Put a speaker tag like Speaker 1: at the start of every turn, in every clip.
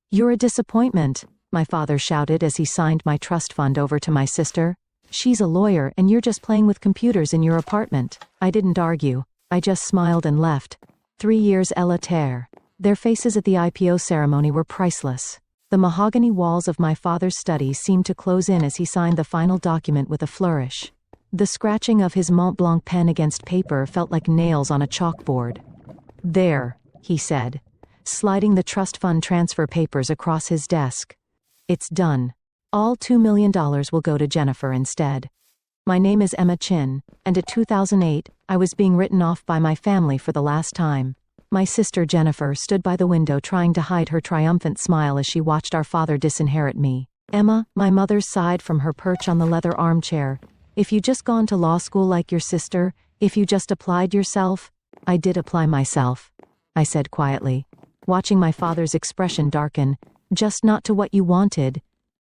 Speaker 1: "You're a disappointment," my father shouted as he signed my trust fund over to my sister. "She's a lawyer and you're just playing with computers in your apartment." I didn't argue. I just smiled and left. 3 years à la terre. Their faces at the IPO ceremony were priceless. The mahogany walls of my father's study seemed to close in as he signed the final document with a flourish. The scratching of his Mont Blanc pen against paper felt like nails on a chalkboard. "There," he said, sliding the trust fund transfer papers across his desk. "It's done. All $2 million will go to Jennifer instead." My name is Emma Chin, and at 2008, I was being written off by my family for the last time. My sister Jennifer stood by the window trying to hide her triumphant smile as she watched our father disinherit me. "Emma," my mother sighed from her perch on the leather armchair, "if you just gone to law school like your sister, if you just applied yourself." "I did apply myself," I said quietly, watching my father's expression darken. "Just not to what you wanted.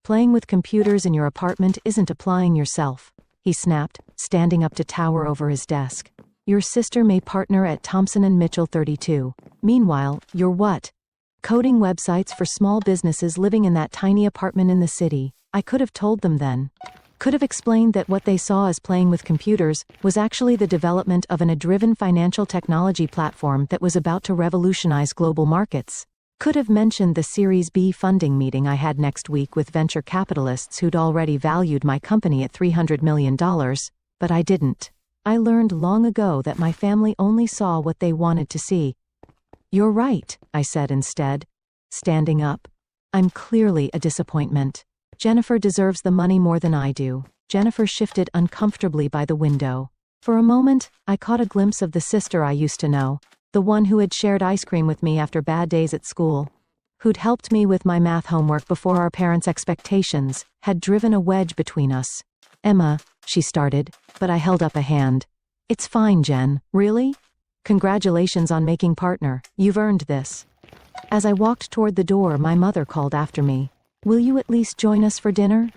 Speaker 1: Playing with computers in your apartment isn't applying yourself," he snapped, standing up to tower over his desk. "Your sister may partner at Thompson & Mitchell 32. Meanwhile, you're what? Coding websites for small businesses living in that tiny apartment in the city." I could have told them then. Could have explained that what they saw as playing with computers was actually the development of an AI-driven financial technology platform that was about to revolutionize global markets. Could have mentioned the Series B funding meeting I had next week with venture capitalists who'd already valued my company at $300 million, but I didn't. I learned long ago that my family only saw what they wanted to see. "You're right," I said instead, standing up. "I'm clearly a disappointment. Jennifer deserves the money more than I do." Jennifer shifted uncomfortably by the window. For a moment, I caught a glimpse of the sister I used to know, the one who had shared ice cream with me after bad days at school, who'd helped me with my math homework before our parents' expectations had driven a wedge between us. "Emma," she started, but I held up a hand. "It's fine, Jen." "Really? Congratulations on making partner. You've earned this." As I walked toward the door, my mother called after me. "Will you at least join us for dinner?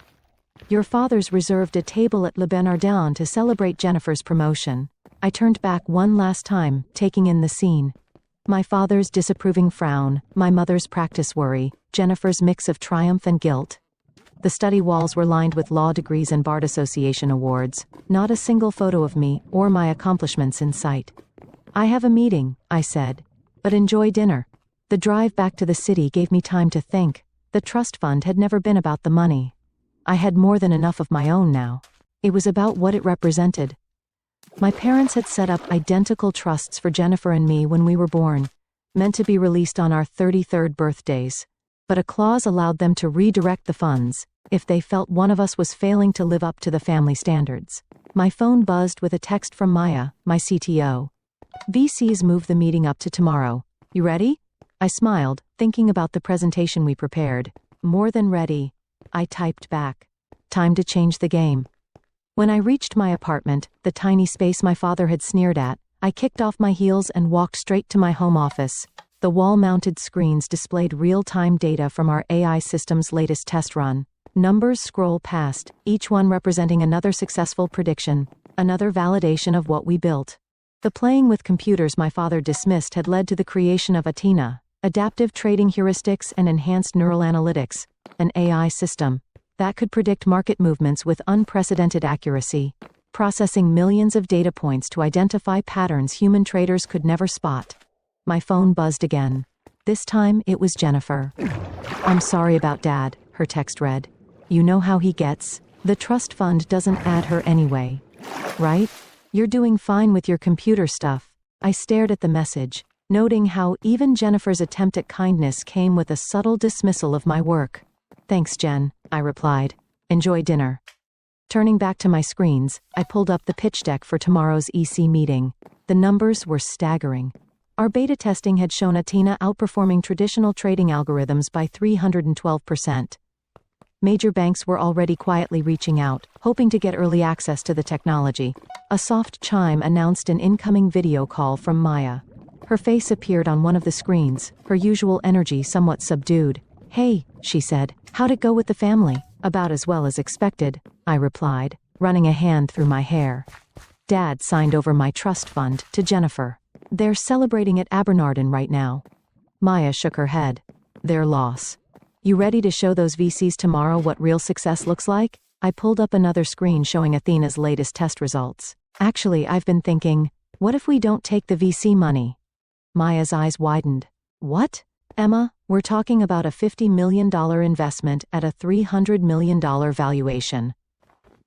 Speaker 1: Your father's reserved a table at Le Bernardin to celebrate Jennifer's promotion." I turned back one last time, taking in the scene. My father's disapproving frown, my mother's practice worry, Jennifer's mix of triumph and guilt. The study walls were lined with law degrees and Bar Association awards, not a single photo of me or my accomplishments in sight. "I have a meeting," I said, "but enjoy dinner." The drive back to the city gave me time to think. The trust fund had never been about the money. I had more than enough of my own now. It was about what it represented. My parents had set up identical trusts for Jennifer and me when we were born, meant to be released on our 33rd birthdays. But a clause allowed them to redirect the funds if they felt one of us was failing to live up to the family standards. My phone buzzed with a text from Maya, my CTO. "VCs move the meeting up to tomorrow. You ready?" I smiled, thinking about the presentation we prepared. "More than ready," I typed back. Time to change the game. When I reached my apartment, the tiny space my father had sneered at, I kicked off my heels and walked straight to my home office. The wall-mounted screens displayed real-time data from our AI system's latest test run. Numbers scroll past, each one representing another successful prediction, another validation of what we built. The playing with computers my father dismissed had led to the creation of Athena, adaptive trading heuristics and enhanced neural analytics, an AI system that could predict market movements with unprecedented accuracy, processing millions of data points to identify patterns human traders could never spot. My phone buzzed again. This time it was Jennifer. "I'm sorry about Dad," her text read. "You know how he gets. The trust fund doesn't add her anyway. Right? You're doing fine with your computer stuff." I stared at the message, noting how even Jennifer's attempt at kindness came with a subtle dismissal of my work. "Thanks, Jen," I replied. "Enjoy dinner." Turning back to my screens, I pulled up the pitch deck for tomorrow's EC meeting. The numbers were staggering. Our beta testing had shown Athena outperforming traditional trading algorithms by 312%. Major banks were already quietly reaching out, hoping to get early access to the technology. A soft chime announced an incoming video call from Maya. Her face appeared on one of the screens, her usual energy somewhat subdued. "Hey," she said, "how'd it go with the family?" "About as well as expected," I replied, running a hand through my hair. "Dad signed over my trust fund to Jennifer. They're celebrating at Abernarden right now." Maya shook her head. "Their loss." You ready to show those VCs tomorrow what real success looks like? I pulled up another screen showing Athena's latest test results. Actually, I've been thinking, what if we don't take the VC money? Maya's eyes widened. What? Emma, we're talking about a $50 million investment at a $300 million valuation.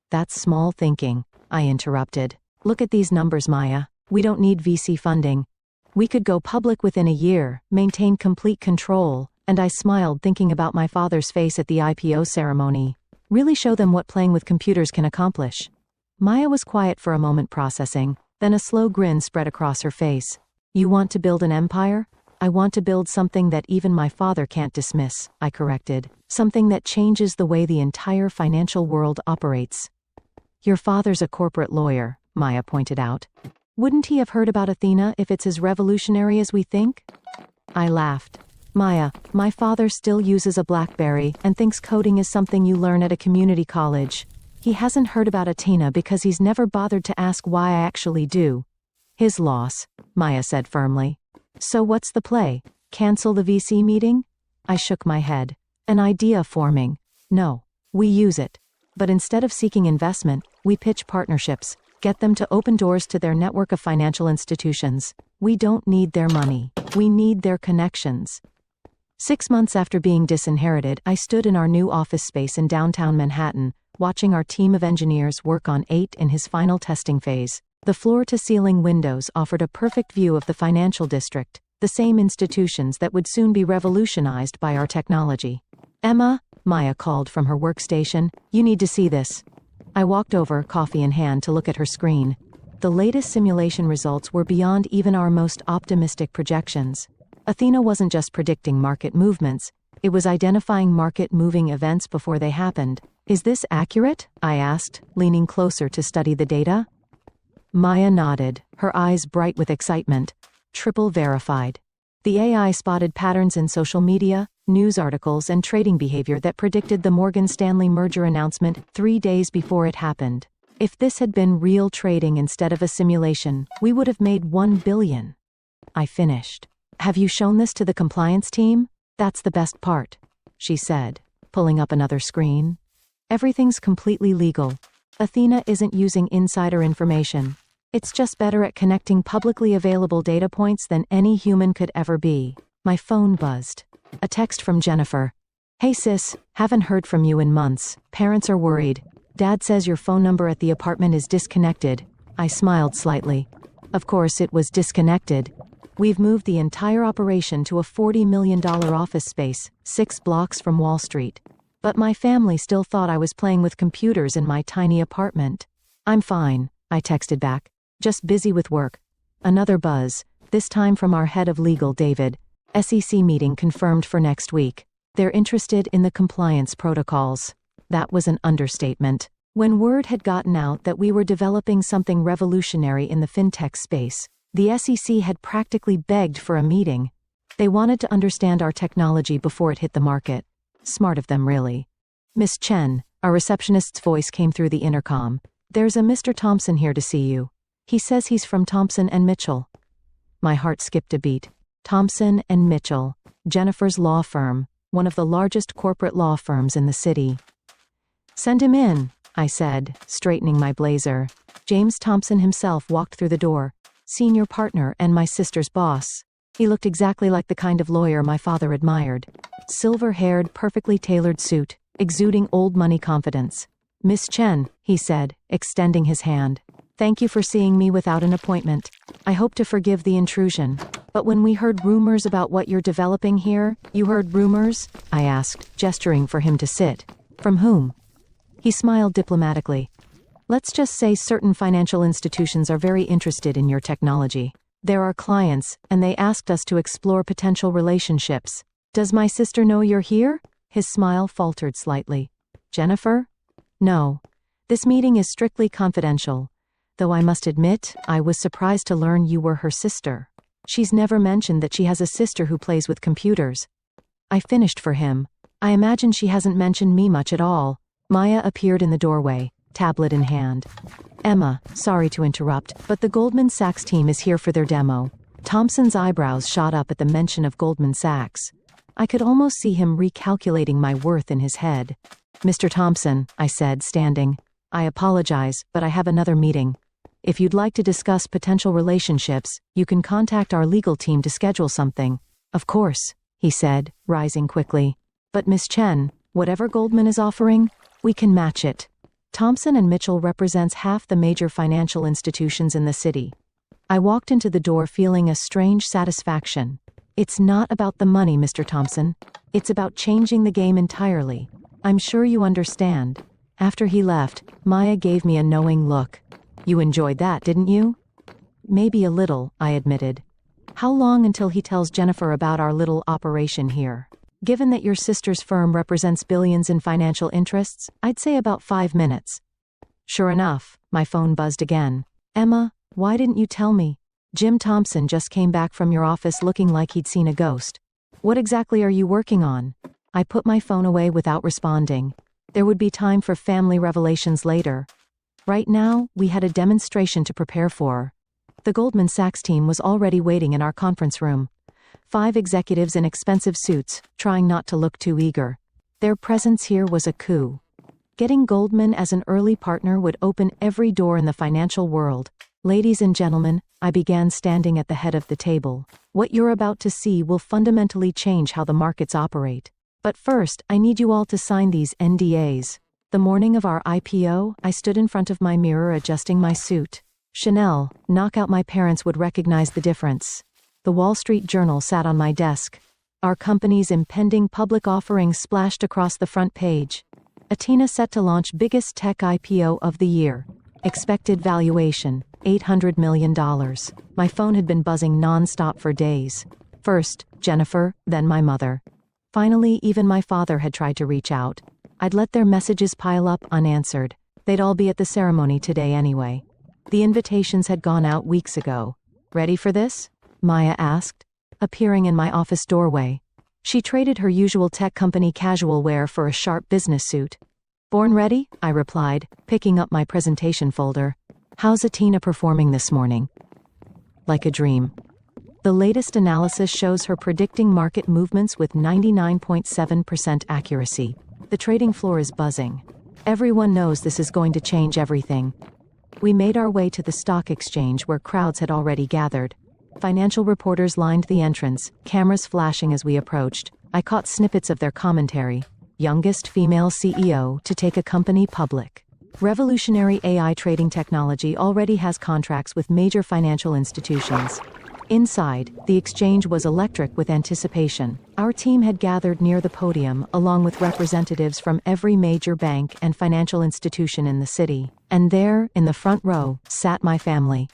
Speaker 1: That's small thinking, I interrupted. Look at these numbers, Maya. We don't need VC funding. We could go public within a year, maintain complete control, and I smiled thinking about my father's face at the IPO ceremony. Really show them what playing with computers can accomplish. Maya was quiet for a moment processing, then a slow grin spread across her face. You want to build an empire? I want to build something that even my father can't dismiss, I corrected. Something that changes the way the entire financial world operates. Your father's a corporate lawyer, Maya pointed out. Wouldn't he have heard about Athena if it's as revolutionary as we think? I laughed. Maya, my father still uses a BlackBerry and thinks coding is something you learn at a community college. He hasn't heard about Athena because he's never bothered to ask why I actually do. His loss, Maya said firmly. So what's the play? Cancel the VC meeting? I shook my head. An idea forming. No, we use it. But instead of seeking investment, we pitch partnerships, get them to open doors to their network of financial institutions. We don't need their money. We need their connections. 6 months after being disinherited, I stood in our new office space in downtown Manhattan, watching our team of engineers work on 8 in his final testing phase. The floor-to-ceiling windows offered a perfect view of the financial district, the same institutions that would soon be revolutionized by our technology. Emma, Maya called from her workstation, you need to see this. I walked over, coffee in hand, to look at her screen. The latest simulation results were beyond even our most optimistic projections. Athena wasn't just predicting market movements, it was identifying market-moving events before they happened. Is this accurate? I asked, leaning closer to study the data. Maya nodded, her eyes bright with excitement. Triple verified. The AI spotted patterns in social media, news articles, and trading behavior that predicted the Morgan Stanley merger announcement 3 days before it happened. If this had been real trading instead of a simulation, we would have made $1 billion. I finished. Have you shown this to the compliance team? That's the best part, she said, pulling up another screen. Everything's completely legal. Athena isn't using insider information. It's just better at connecting publicly available data points than any human could ever be. My phone buzzed. A text from Jennifer. Hey sis, haven't heard from you in months. Parents are worried. Dad says your phone number at the apartment is disconnected. I smiled slightly. Of course it was disconnected. We've moved the entire operation to a $40 million office space, 6 blocks from Wall Street. But my family still thought I was playing with computers in my tiny apartment. I'm fine, I texted back. Just busy with work. Another buzz, this time from our head of legal, David. SEC meeting confirmed for next week. They're interested in the compliance protocols. That was an understatement. When word had gotten out that we were developing something revolutionary in the fintech space, the SEC had practically begged for a meeting. They wanted to understand our technology before it hit the market. Smart of them, really. Miss Chen, our receptionist's voice came through the intercom. There's a Mr. Thompson here to see you. He says he's from Thompson and Mitchell. My heart skipped a beat. Thompson and Mitchell, Jennifer's law firm, one of the largest corporate law firms in the city. Send him in, I said, straightening my blazer. James Thompson himself walked through the door, senior partner and my sister's boss. He looked exactly like the kind of lawyer my father admired. Silver-haired, perfectly tailored suit, exuding old money confidence. Miss Chen, he said, extending his hand. Thank you for seeing me without an appointment. I hope to forgive the intrusion. But when we heard rumors about what you're developing here, you heard rumors? I asked, gesturing for him to sit. From whom? He smiled diplomatically. Let's just say certain financial institutions are very interested in your technology. They're our clients, and they asked us to explore potential relationships. Does my sister know you're here? His smile faltered slightly. Jennifer? No. This meeting is strictly confidential. Though I must admit, I was surprised to learn you were her sister. She's never mentioned that she has a sister who plays with computers. I finished for him. I imagine she hasn't mentioned me much at all. Maya appeared in the doorway, tablet in hand. Emma, sorry to interrupt, but the Goldman Sachs team is here for their demo. Thompson's eyebrows shot up at the mention of Goldman Sachs. I could almost see him recalculating my worth in his head. "Mr. Thompson," I said, standing, "I apologize, but I have another meeting. If you'd like to discuss potential relationships, you can contact our legal team to schedule something." "Of course," he said, rising quickly. "But Miss Chen, whatever Goldman is offering, we can match it." Thompson and Mitchell represents half the major financial institutions in the city. I walked into the door feeling a strange satisfaction. "It's not about the money, Mr. Thompson. It's about changing the game entirely. I'm sure you understand." After he left, Maya gave me a knowing look. "You enjoyed that, didn't you?" "Maybe a little," I admitted. "How long until he tells Jennifer about our little operation here? Given that your sister's firm represents billions in financial interests, I'd say about 5 minutes." Sure enough, my phone buzzed again. "Emma, why didn't you tell me? Jim Thompson just came back from your office looking like he'd seen a ghost. What exactly are you working on?" I put my phone away without responding. There would be time for family revelations later. Right now, we had a demonstration to prepare for. The Goldman Sachs team was already waiting in our conference room. 5 executives in expensive suits, trying not to look too eager. Their presence here was a coup. Getting Goldman as an early partner would open every door in the financial world. "Ladies and gentlemen," I began, standing at the head of the table, "what you're about to see will fundamentally change how the markets operate. But first, I need you all to sign these NDAs." The morning of our IPO, I stood in front of my mirror adjusting my suit. Chanel, Knockout, my parents would recognize the difference. The Wall Street Journal sat on my desk. Our company's impending public offering splashed across the front page. Athena set to launch biggest tech IPO of the year. Expected valuation, $800 million. My phone had been buzzing non-stop for days. First, Jennifer, then my mother. Finally, even my father had tried to reach out. I'd let their messages pile up unanswered. They'd all be at the ceremony today anyway. The invitations had gone out weeks ago. "Ready for this?" Maya asked, appearing in my office doorway. She traded her usual tech company casual wear for a sharp business suit. "Born ready," I replied, picking up my presentation folder. "How's Athena performing this morning?" "Like a dream. The latest analysis shows her predicting market movements with 99.7% accuracy. The trading floor is buzzing. Everyone knows this is going to change everything." We made our way to the stock exchange where crowds had already gathered. Financial reporters lined the entrance, cameras flashing as we approached. I caught snippets of their commentary. Youngest female CEO to take a company public. Revolutionary AI trading technology already has contracts with major financial institutions. Inside, the exchange was electric with anticipation. Our team had gathered near the podium, along with representatives from every major bank and financial institution in the city. And there, in the front row, sat my family.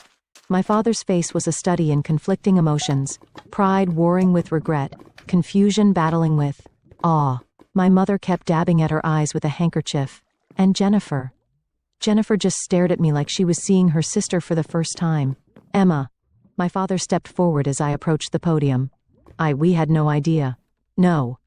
Speaker 1: My father's face was a study in conflicting emotions, pride warring with regret, confusion battling with awe. My mother kept dabbing at her eyes with a handkerchief. And Jennifer. Jennifer just stared at me like she was seeing her sister for the first time. "Emma." My father stepped forward as I approached the podium. We had no idea." "No,"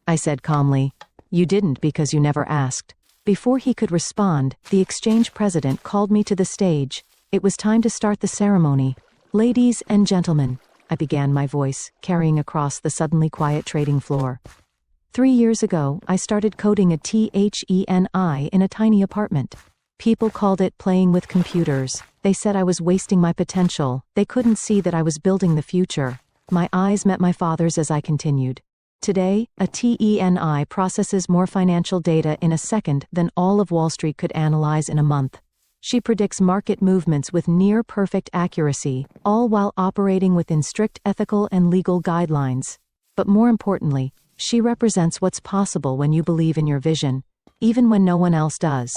Speaker 1: I said calmly. "You didn't because you never asked." Before he could respond, the exchange president called me to the stage. It was time to start the ceremony. "Ladies and gentlemen," I began, my voice carrying across the suddenly quiet trading floor. 3 years ago, I started coding a THENI in a tiny apartment. People called it playing with computers. They said I was wasting my potential. They couldn't see that I was building the future. My eyes met my father's as I continued. Today, a TENI processes more financial data in a second than all of Wall Street could analyze in a month. She predicts market movements with near-perfect accuracy, all while operating within strict ethical and legal guidelines. But more importantly, she represents what's possible when you believe in your vision, even when no one else does.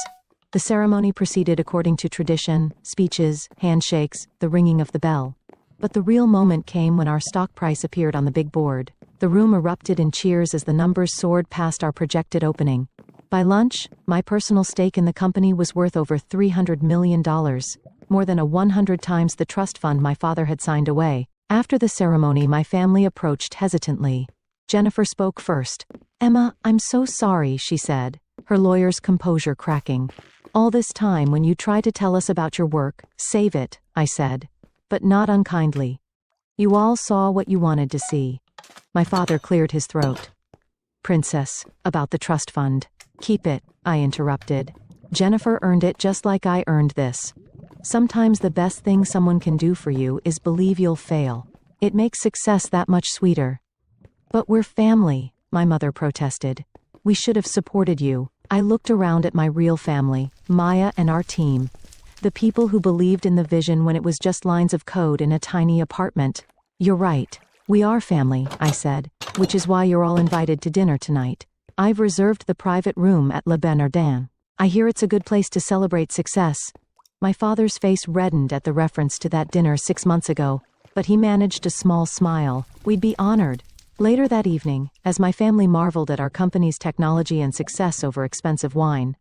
Speaker 1: The ceremony proceeded according to tradition: speeches, handshakes, the ringing of the bell. But the real moment came when our stock price appeared on the big board. The room erupted in cheers as the numbers soared past our projected opening. By lunch, my personal stake in the company was worth over $300 million, more than 100 times the trust fund my father had signed away. After the ceremony, my family approached hesitantly. Jennifer spoke first. "Emma, I'm so sorry," she said, her lawyer's composure cracking. "All this time when you try to tell us about your work, save it," I said. But not unkindly. "You all saw what you wanted to see. My father cleared his throat. Princess, about the trust fund. Keep it, I interrupted. Jennifer earned it just like I earned this. Sometimes the best thing someone can do for you is believe you'll fail. It makes success that much sweeter. But we're family, my mother protested. We should have supported you. I looked around at my real family, Maya and our team. The people who believed in the vision when it was just lines of code in a tiny apartment. You're right. We are family, I said, which is why you're all invited to dinner tonight. I've reserved the private room at Le Bernardin. I hear it's a good place to celebrate success. My father's face reddened at the reference to that dinner 6 months ago, but he managed a small smile. We'd be honored. Later that evening, as my family marveled at our company's technology and success over expensive wine,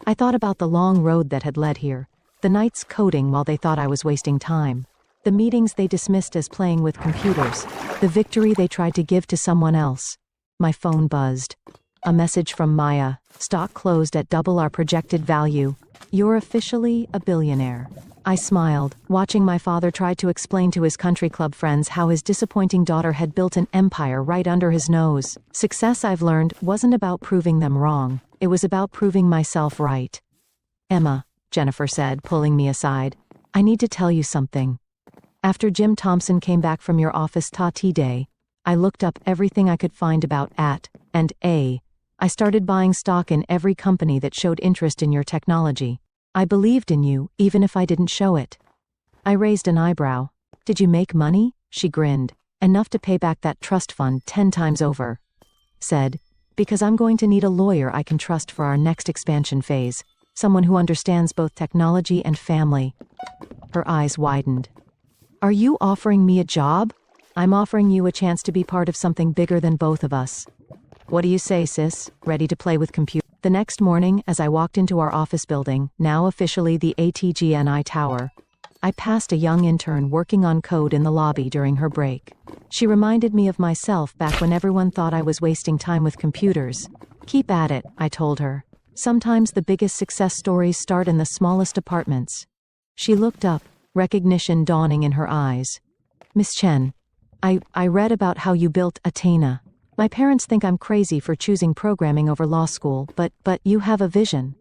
Speaker 1: I thought about the long road that had led here, the nights coding while they thought I was wasting time, the meetings they dismissed as playing with computers, the victory they tried to give to someone else. My phone buzzed. A message from Maya. Stock closed at double our projected value. You're officially a billionaire. I smiled, watching my father try to explain to his country club friends how his disappointing daughter had built an empire right under his nose. Success, I've learned, wasn't about proving them wrong. It was about proving myself right. Emma, Jennifer said, pulling me aside. I need to tell you something. After Jim Thompson came back from your office tea day, I looked up everything I could find about I started buying stock in every company that showed interest in your technology. I believed in you, even if I didn't show it. I raised an eyebrow. Did you make money? She grinned. Enough to pay back that trust fund 10 times over. Said, because I'm going to need a lawyer I can trust for our next expansion phase. Someone who understands both technology and family. Her eyes widened. Are you offering me a job? I'm offering you a chance to be part of something bigger than both of us. What do you say, sis? Ready to play with computers? The next morning, as I walked into our office building, now officially the ATGNI Tower, I passed a young intern working on code in the lobby during her break. She reminded me of myself back when everyone thought I was wasting time with computers. Keep at it, I told her. Sometimes the biggest success stories start in the smallest apartments. She looked up, recognition dawning in her eyes. Miss Chen, I read about how you built Atena. My parents think I'm crazy for choosing programming over law school, but you have a vision.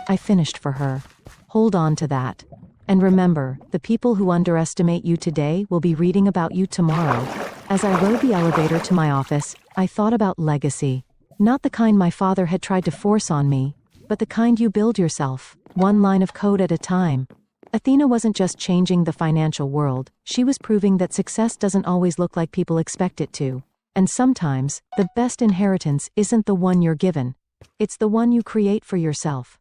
Speaker 1: I finished for her. Hold on to that. And remember, the people who underestimate you today will be reading about you tomorrow. As I rode the elevator to my office, I thought about legacy. Not the kind my father had tried to force on me, but the kind you build yourself, one line of code at a time. Athena wasn't just changing the financial world, she was proving that success doesn't always look like people expect it to. And sometimes, the best inheritance isn't the one you're given. It's the one you create for yourself.